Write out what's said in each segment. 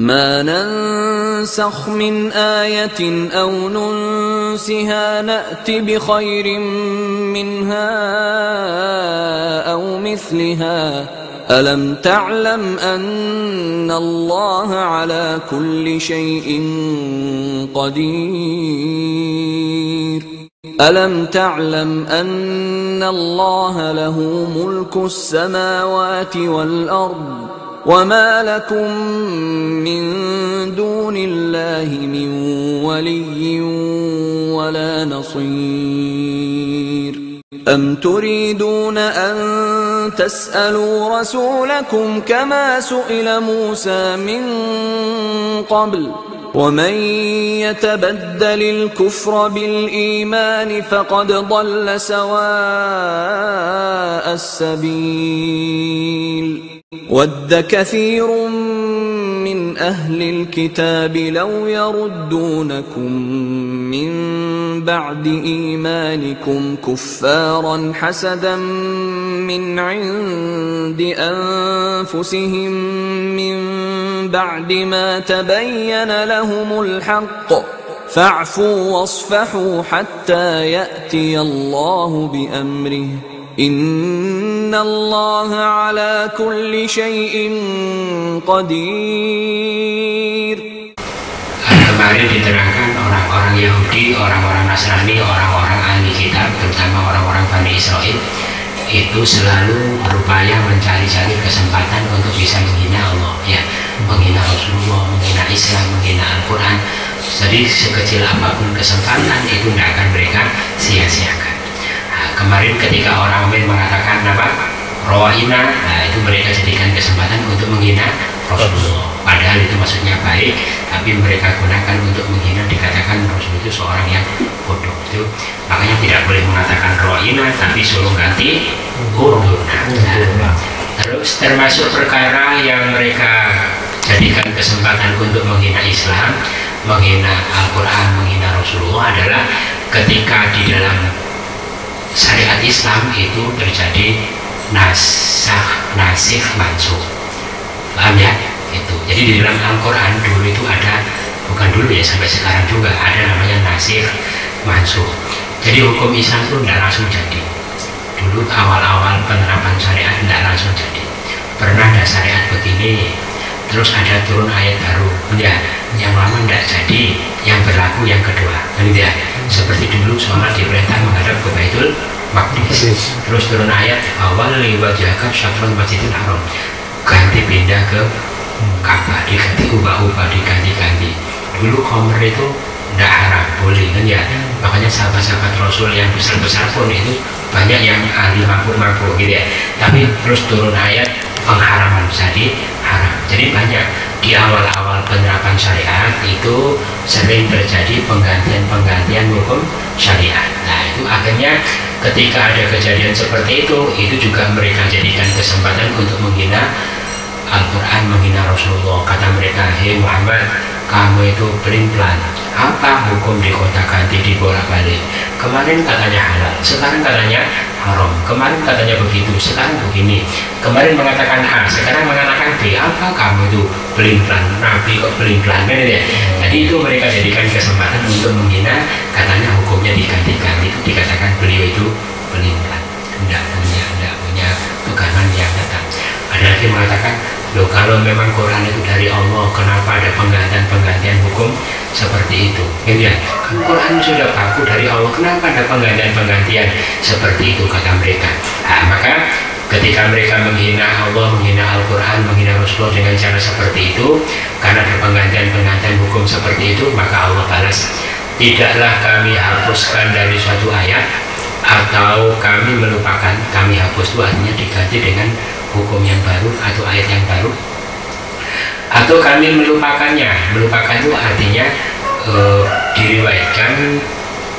ما ننسخ من آية أو ننسها نأت بخير منها أو مثلها ألم تعلم أن الله على كل شيء قدير ألم تعلم أن الله له ملك السماوات والأرض وما لكم من دون الله من ولي ولا نصير أم تريدون أن تسألوا رسولكم كما سئل موسى من قبل ومن يتبدل الكفر بالإيمان فقد ضل سواء السبيل ود كثير من أهل الكتاب لو يردونكم من بعد إيمانكم كفارا حسدا من عند أنفسهم من بعد ما تبين لهم الحق فاعفوا واصفحوا حتى يأتي الله بأمره إن الله على كل شيء قدير. Kemarin diterangkan orang-orang Yahudi, orang-orang Nasrani, orang-orang ahli kitab, terutama orang-orang Bani Israel, itu selalu berupaya mencari-cari kesempatan untuk bisa menghina Allah, ya, menghina Rasulullah, menghina Islam, menghina Al-Quran. Jadi sekecil apapun kesempatan itu tidak akan mereka sia-siakan. Nah, kemarin ketika orang mengatakan apa? Rawahina, nah itu mereka jadikan kesempatan untuk menghina Rasulullah. Padahal itu maksudnya baik, tapi mereka gunakan untuk menghina, dikatakan Rasul itu seorang yang bodoh. Itu makanya tidak boleh mengatakan roina, tapi suruh ganti urduna. Terus termasuk perkara yang mereka jadikan kesempatan untuk menghina Islam, menghina Al-Quran, menghina Rasulullah adalah ketika di dalam syariat Islam itu terjadi nasikh mansukh. Paham ya? Itu. Jadi di dalam Al-Quran dulu itu ada, bukan dulu ya, sampai sekarang juga ada namanya nasikh mansukh. Jadi hukum Islam itu tidak langsung jadi. Dulu awal-awal penerapan syariat tidak langsung jadi. Pernah ada syariat begini, terus ada turun ayat baru, ya, yang lama tidak jadi, yang berlaku yang kedua, ya. Seperti dulu sholat diperintah menghadap ke Baitul Maqdis, terus turun ayat awal wajhaka syatrul masjidil haram, ganti pindah ke Ka'bah, diganti ubah-ubah, diganti-ganti. Dulu khamr itu tidak haram, boleh kan ya. Makanya sahabat-sahabat Rasul yang besar-besar pun itu banyak yang ahli mabuk-mabuk gitu ya. Tapi terus turun ayat pengharaman jadi haram. Jadi banyak di awal-awal penerapan syariat itu sering terjadi penggantian hukum syariat. Nah itu akhirnya ketika ada kejadian seperti itu juga mereka jadikan kesempatan untuk menghina Al-Quran, menghina Rasulullah. Kata mereka, hei Muhammad, kamu itu pelin-pelan, apa hukum di kota ganti dibolak-balik? Kemarin katanya halal, sekarang katanya haram. Kemarin katanya begitu, sekarang begini. Kemarin mengatakan A, sekarang mengatakan B. Apa kamu itu pelin-pelan? Nabi kok pelin-pelan? Ya? Jadi itu mereka jadikan kesempatan untuk menghina, katanya hukumnya diganti-ganti. Itu dikatakan beliau itu pelin-pelan, tidak punya pegangan yang tetap. Ada lagi mengatakan, loh kalau memang Quran itu dari Allah, kenapa ada penggantian hukum seperti itu? Ya, kan Quran sudah baku dari Allah, kenapa ada penggantian seperti itu, kata mereka. Nah, maka ketika mereka menghina Allah, menghina Al-Quran, menghina Rasulullah dengan cara seperti itu, karena ada penggantian hukum seperti itu, maka Allah balas, tidaklah kami hapuskan dari suatu ayat atau kami melupakan. Kami hapus itu artinya diganti dengan hukum yang baru atau ayat yang baru, atau kami melupakannya. Melupakan itu artinya diriwayatkan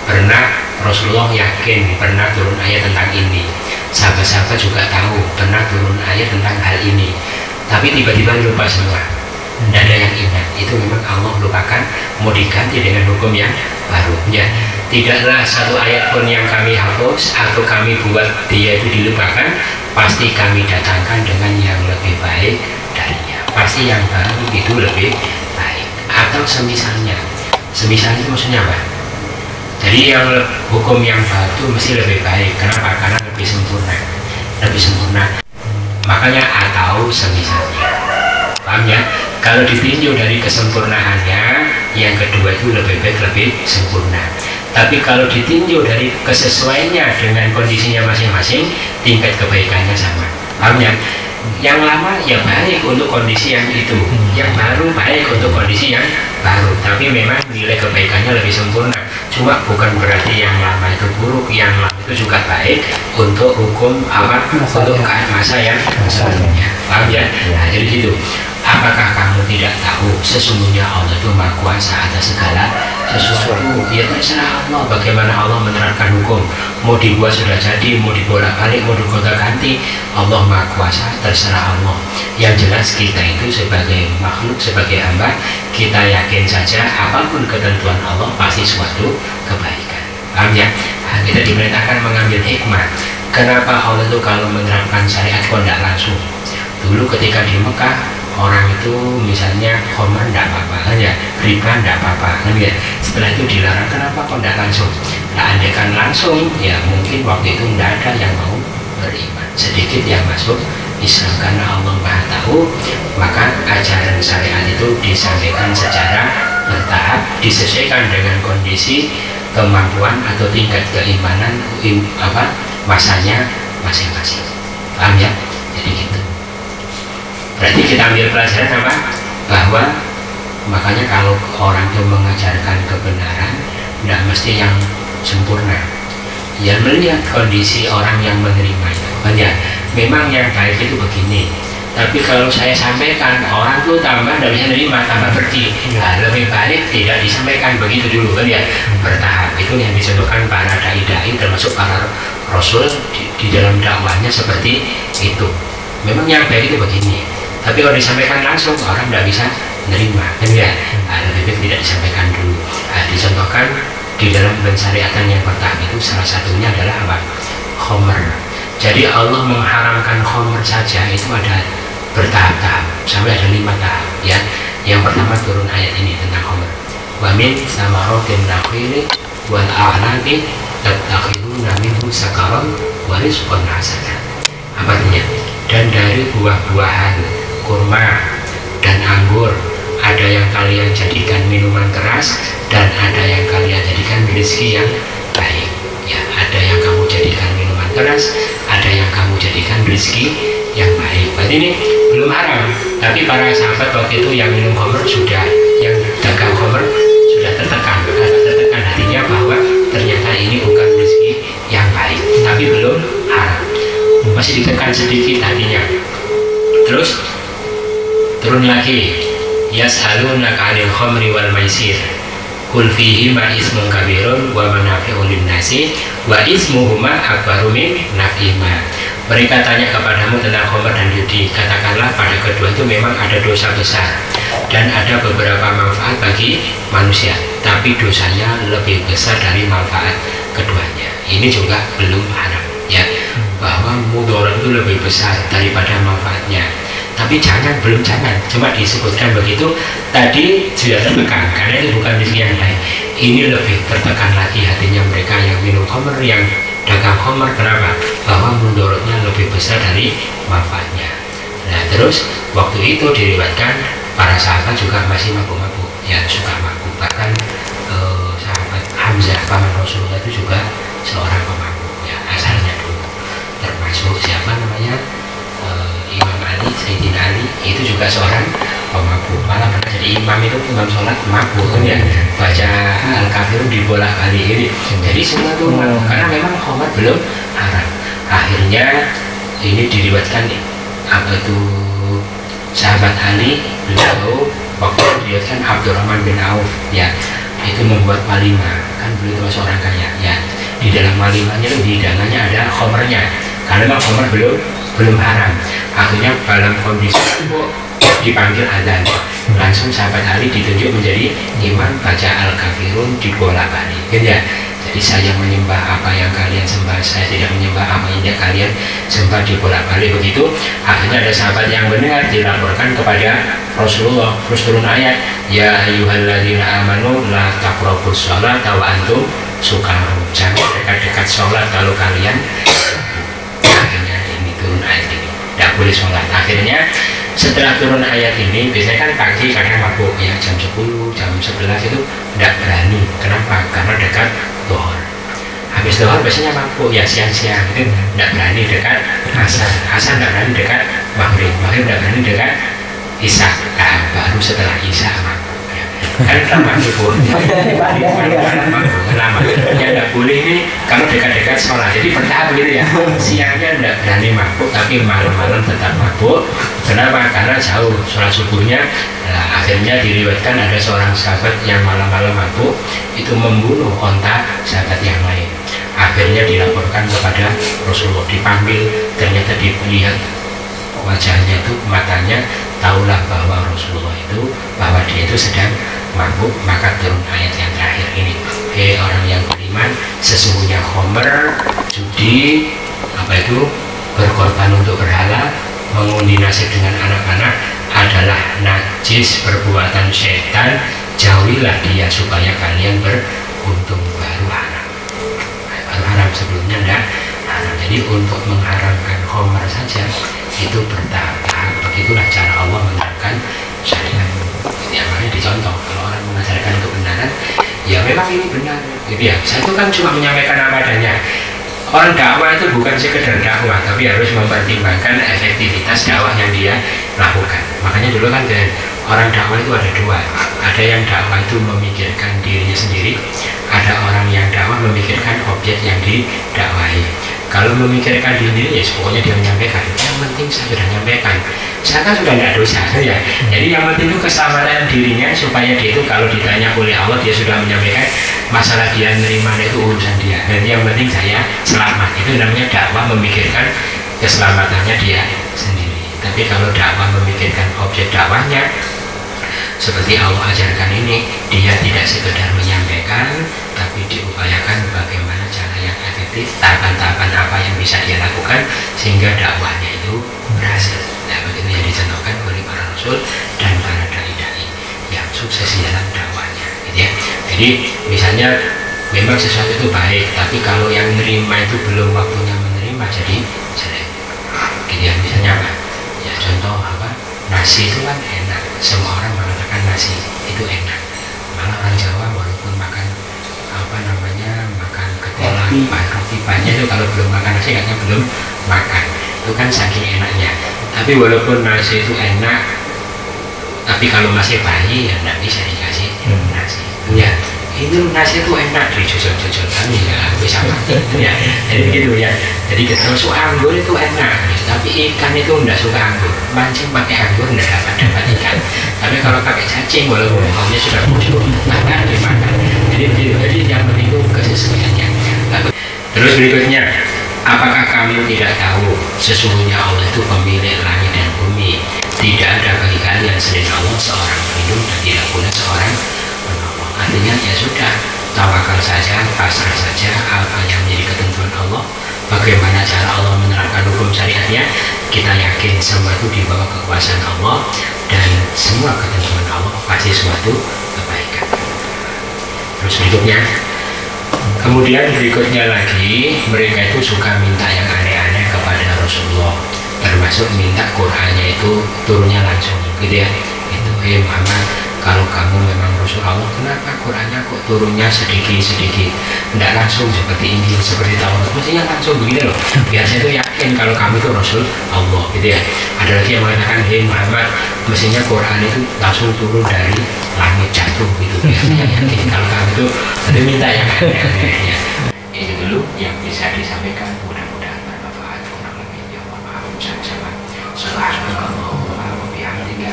pernah Rasulullah yakin pernah turun ayat tentang ini, sahabat-sahabat juga tahu pernah turun ayat tentang hal ini, tapi tiba-tiba lupa semua, tidak ada yang ingat. Itu memang Allah lupakan, mau diganti dengan hukum yang baru. Ya, tidaklah satu ayat pun yang kami hapus atau kami buat dia itu dilupakan, pasti kami datangkan dengan yang lebih baik darinya. pasti yang baru itu lebih baik. Atau semisalnya itu maksudnya apa? Jadi yang hukum yang baru itu mesti lebih baik. Kenapa? Karena lebih sempurna. Makanya atau semisalnya, paham ya? Kalau ditinjau dari kesempurnaannya, yang kedua itu lebih baik, lebih sempurna. Tapi kalau ditinjau dari kesesuaiannya dengan kondisinya masing-masing, tingkat kebaikannya sama. Paham ya? Yang lama ya baik untuk kondisi yang itu, yang baru baik untuk kondisi yang baru. Tapi memang nilai kebaikannya lebih sempurna. Cuma bukan berarti yang lama itu buruk, yang lama itu juga baik untuk hukum apa, untuk masa yang sebelumnya. Paham ya? Nah, jadi gitu. Apakah kamu tidak tahu sesungguhnya Allah itu Maha Kuasa atas segala sesuatu? Ya terserah Allah bagaimana Allah menerapkan hukum. Mau dibuat sudah jadi, mau dibolak-balik, mau digonta-ganti, Allah Maha Kuasa, terserah Allah. Yang jelas kita itu sebagai makhluk, sebagai hamba, kita yakin saja apapun ketentuan Allah pasti suatu kebaikan. Paham ya? Nah, kita diperintahkan mengambil hikmah. Kenapa Allah itu kalau menerapkan syariat kok tidak langsung? Dulu ketika di Mekah, orang itu misalnya khamar tidak apa-apa kan ya, riba tidak apa-apa kan ya. Setelah itu dilarang, kenapa kok tidak langsung? Nah, andaikan langsung ya mungkin waktu itu tidak ada yang mau beriman, sedikit yang masuk Islam. Karena Allah Maha tahu, maka ajaran syariat itu disampaikan secara bertahap, disesuaikan dengan kondisi kemampuan atau tingkat keimanan masanya masing-masing. Paham ya? Jadi gitu. Berarti kita ambil pelajaran apa? Bahwa makanya kalau orang itu mengajarkan kebenaran tidak mesti yang sempurna. Ya melihat kondisi orang yang menerima itu kan ya. Memang yang baik itu begini. Tapi kalau saya sampaikan orang itu tambah tidak bisa nerima, tambah pergi. Nah, lebih baik tidak disampaikan begitu dulu kan ya. Bertahap itu yang dicontohkan para dai-dai termasuk para rasul di dalam dakwahnya seperti itu. Memang yang baik itu begini. Tapi kalau disampaikan langsung orang tidak bisa menerima kan ya. Lebih baik tidak disampaikan dulu. Dicontohkan di dalam pensyariatan yang pertama itu salah satunya adalah apa? Khamr. Jadi Allah mengharamkan khamr saja itu ada bertahap-tahap sampai ada 5 tahap ya. Yang pertama turun ayat ini tentang khamr. Wa min samaratin nakhili wal a'nabi tattakhiduna minhu sakaran wa rizqan hasana. Apa artinya? Dan dari buah-buahan kurma dan anggur ada yang kalian jadikan minuman keras dan ada yang kalian jadikan rezeki yang baik ya. Ada yang kamu jadikan minuman keras, ada yang kamu jadikan rezeki yang baik. Berarti ini belum haram, tapi para sahabat waktu itu yang minum khamr sudah, yang dagang khamr sudah tertekan hatinya bahwa ternyata ini bukan rezeki yang baik, tapi belum haram, masih ditekan sedikit hatinya. Terus turun lagi, yas'alunaka 'anil khamri wal maisir qul fihima ismun kabirun wa manafi'u lin-nasi wa ismuhuma akbaru min naf'ihima. Mereka tanya kepadamu tentang khamr dan judi, katakanlah pada kedua itu memang ada dosa besar dan ada beberapa manfaat bagi manusia, tapi dosanya lebih besar dari manfaat keduanya. Ini juga belum haram ya, bahwa mudarat itu lebih besar daripada manfaatnya. Tapi belum jangan, cuma disebutkan begitu tadi sudah tertekan karena itu bukan rezeki yang baik. Ini lebih tertekan lagi hatinya mereka yang minum khamr, yang dagang khamr. Kenapa? Bahwa mudaratnya lebih besar dari manfaatnya. Nah terus waktu itu diriwayatkan para sahabat juga masih mabuk-mabuk ya, suka mabuk. Bahkan sahabat Hamzah paman Rasulullah itu juga seorang pemabuk ya, asalnya dulu. Termasuk siapa namanya, Imam Ali, Sayyidina Ali itu juga seorang pemabuk, malah pernah jadi imam itu, imam sholat mabuk kan ya, baca Al-Kafirun dibolak-balik ini. Jadi semua itu mabuk karena memang khamr belum haram. Akhirnya ini diriwayatkan apa itu sahabat Ali, beliau waktu diriwayatkan Abdurrahman bin Auf ya, itu membuat walimah kan, beliau itu seorang kaya ya. Di dalam walimahnya itu hidangannya ada khamrnya karena memang khamr belum haram. Akhirnya dalam kondisi dipanggil adzan, langsung sahabat Ali ditunjuk menjadi imam baca Al-Kafirun dibolak-balik kan ya. Jadi saya menyembah apa yang kalian sembah, saya tidak menyembah apa yang tidak kalian sembah, dibolak-balik begitu. Akhirnya ada sahabat yang mendengar, dilaporkan kepada Rasulullah. Terus turun ayat, ya ayyuhalladzina amanu la taqrabus sholata wa antum sukara. Jangan dekat-dekat sholat kalau kalian. Akhirnya ini turun ayat ini, tidak boleh sholat. Akhirnya setelah turun ayat ini, biasanya kan pagi kadang mabuk ya, jam 10, jam 11 itu tidak berani. Kenapa? Karena dekat zuhur. Habis zuhur biasanya mabuk ya, siang-siang itu tidak berani dekat asar. Asar tidak berani dekat maghrib. Maghrib tidak berani dekat isya. Nah, baru setelah isya mabuk. Kan lama mabuk. Lama. Ya tidak boleh ini kalau dekat-dekat sholat. Jadi bertahap gitu ya. Siangnya tidak berani mabuk, tapi malam-malam tetap mabuk. Kenapa? Karena jauh sholat subuhnya. Nah, akhirnya diriwayatkan ada seorang sahabat yang malam-malam mabuk itu membunuh onta sahabat yang lain. Akhirnya dilaporkan kepada Rasulullah, dipanggil, ternyata dilihat wajahnya itu, matanya, tahulah bahwa Rasulullah itu, bahwa dia itu sedang mabuk. Maka turun ayat yang terakhir ini, hei orang yang beriman, sesungguhnya khomer, judi, apa itu, berkorban untuk berhala, mengundi nasib dengan anak-anak adalah najis, perbuatan setan, jauhilah dia supaya kalian beruntung. Baru haram, baru haram, sebelumnya enggak haram. Jadi untuk mengharamkan khomer saja itu bertahap-tahap. Begitulah cara Allah menerapkan syariat. Jadi makanya dicontoh, kalau orang mengajarkan kebenaran, ya memang ini benar gitu ya. Saya itu kan cuma menyampaikan apa adanya. Orang dakwah itu bukan sekedar dakwah, tapi harus mempertimbangkan efektivitas dakwah yang dia lakukan. Makanya dulu kan orang dakwah itu ada dua. Ada yang dakwah itu memikirkan dirinya sendiri, ada orang yang dakwah memikirkan objek yang didakwahi. Kalau memikirkan diri, ya pokoknya dia menyampaikan. Yang penting saya sudah menyampaikan. Saya kan sudah tidak dosa ya. Jadi yang penting itu kesabaran dirinya, supaya dia itu kalau ditanya oleh Allah dia sudah menyampaikan. Masalah dia menerima itu urusan dia. Dan yang penting saya selamat. Itu namanya dakwah memikirkan keselamatannya dia sendiri. Tapi kalau dakwah memikirkan objek dakwahnya, seperti Allah ajarkan ini, dia tidak sekedar menyampaikan, tapi diupayakan bagaimana cara yang efektif, tahapan-tahapan apa yang bisa dia lakukan sehingga dakwahnya itu berhasil. Nah, begitu yang dicontohkan oleh para rasul dan para dai-dai yang sukses di dalam dakwahnya, gitu ya. Jadi misalnya memang sesuatu itu baik, tapi kalau yang menerima itu belum waktunya menerima, jadi jelek. Gitu ya. Misalnya apa? Ya contoh apa? Nasi itu kan enak, semua orang mengatakan nasi itu enak. Malah orang Jawa walaupun makan apa namanya, makan ketela, roti banyak itu kalau belum makan nasi katanya belum makan. Itu kan saking enaknya. Tapi walaupun nasi itu enak, tapi kalau masih bayi ya tidak bisa dikasih nasi. Ya, itu nasi itu enak, dijojol-jojol kan ya bisa mati ya. Jadi begitu ya. Jadi kita suka anggur itu enak, tapi ikan itu tidak suka anggur. Mancing pakai anggur tidak dapat ikan. Tapi kalau pakai cacing walaupun baunya sudah busuk, akan dimakan. Jadi begitu. Jadi yang penting itu kesesuaiannya. Terus berikutnya, apakah kamu tidak tahu sesungguhnya Allah itu pemilik langit dan bumi? Tidak ada bagi kalian selain Allah seorang pelindung dan tidak pula seorang penolong. Artinya ya sudah, tawakal saja, pasrah saja apa yang menjadi ketentuan Allah. Bagaimana cara Allah menerapkan hukum syariatnya, kita yakin semua itu di bawah kekuasaan Allah, dan semua ketentuan Allah pasti suatu kebaikan. Terus berikutnya, kemudian berikutnya lagi, mereka itu suka minta yang aneh-aneh kepada Rasulullah, termasuk minta Qur'annya itu turunnya langsung, gitu ya. Itu, hei Muhammad, kalau kamu memang Rasul Allah, kenapa Qur'annya kok turunnya sedikit-sedikit, tidak langsung seperti Injil, seperti Taurat, mestinya langsung begini loh, biar saya tuh yakin kalau kamu itu Rasul Allah, gitu ya. Ada lagi yang mengatakan, hei Muhammad, mestinya Qur'an itu langsung turun dari langit jatuh, gitu, biar saya yakin kalau kamu itu, tapi minta yang aneh-anehnya. Ini dulu yang bisa disampaikan, mudah-mudahan bermanfaat. Kurang lebihnya mohon maaf, sama-sama. Subhanallah wa bihamdika,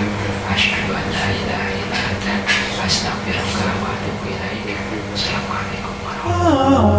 asyhadu an la ilaha illa anta, astaghfiruka wa atubu ilaik. Assalamualaikum warahmatullahi wabarakatuh.